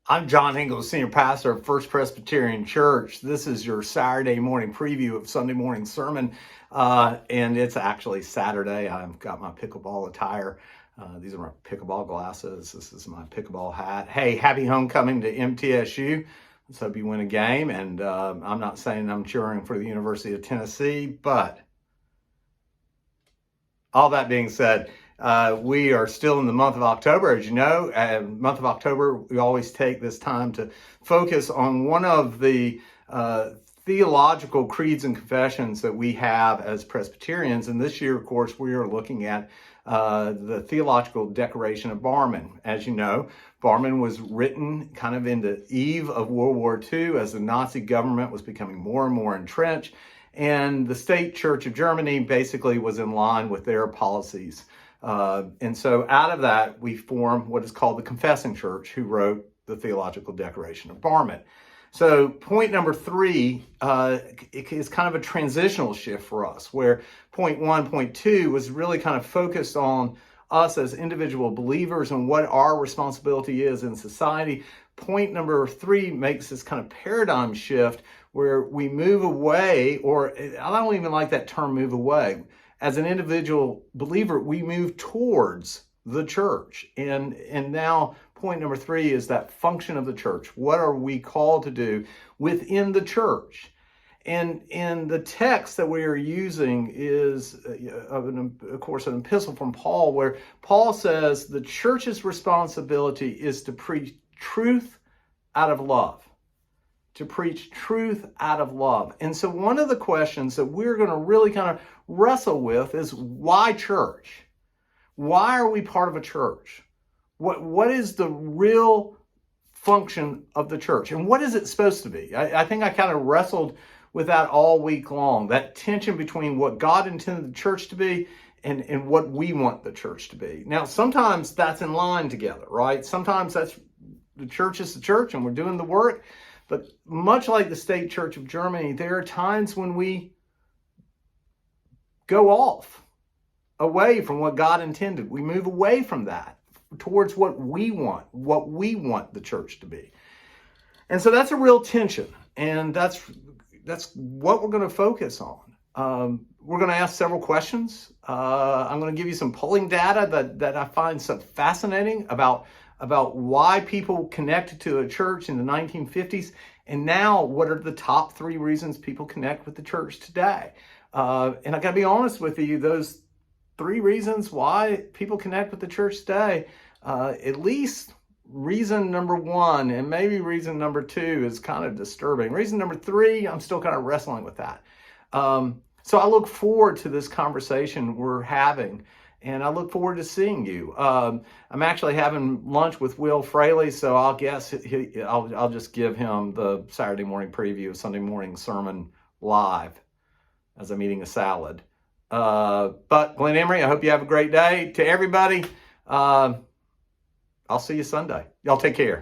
I'm John Hinkle, Senior Pastor of First Presbyterian Church. This is your Saturday morning preview of Sunday morning sermon, and it's actually Saturday. I've got my pickleball attire. These are my pickleball glasses. This is my pickleball hat. Hey, happy homecoming to MTSU. Let's hope you win a game. And I'm not saying I'm cheering for the University of Tennessee, but all that being said, we are still in the month of October. As you know, month of October, we always take this time to focus on one of the theological creeds and confessions that we have as Presbyterians. And this year, of course, we are looking at the Theological Declaration of Barmen. As you know, Barmen was written kind of in the eve of World War II as the Nazi government was becoming more and more entrenched. And the State Church of Germany basically was in line with their policies. And so out of that, we form what is called the Confessing Church, who wrote the Theological Declaration of Barmen. So point number 3 is kind of a transitional shift for us, where point 1, point 2 was really kind of focused on us as individual believers and what our responsibility is in society. Point number 3 makes this kind of paradigm shift where we move away, or I don't even like that term, move away. As an individual believer, we move towards the church. And now point number 3 is that function of the church. What are we called to do within the church? And the text that we are using is, of course, an epistle from Paul, where Paul says the church's responsibility is to preach truth out of love. To preach truth out of love. And so one of the questions that we're going to really kind of wrestle with is, why church? Why are we part of a church? What is the real function of the church? And what is it supposed to be? I think I kind of wrestled with that all week long, that tension between what God intended the church to be and what we want the church to be. Now, sometimes that's in line together, right? Sometimes that's the church is the church and we're doing the work. But much like the State Church of Germany, there are times when we go off, away from what God intended. We move away from that towards what we want the church to be. And so that's a real tension. And that's what we're going to focus on. We're going to ask several questions. I'm going to give you some polling data that I find so fascinating about why people connected to a church in the 1950s, and now what are the top 3 reasons people connect with the church today. And I got to be honest with you, those 3 reasons why people connect with the church today, at least reason number 1 and maybe reason number 2 is kind of disturbing. Reason number 3, I'm still kind of wrestling with that. So I look forward to this conversation we're having. And I look forward to seeing you. I'm actually having lunch with Will Fraley, so I'll guess I'll just give him the Saturday morning preview of Sunday morning sermon live as I'm eating a salad. But Glenn Emery, I hope you have a great day. To everybody, I'll see you Sunday. Y'all take care.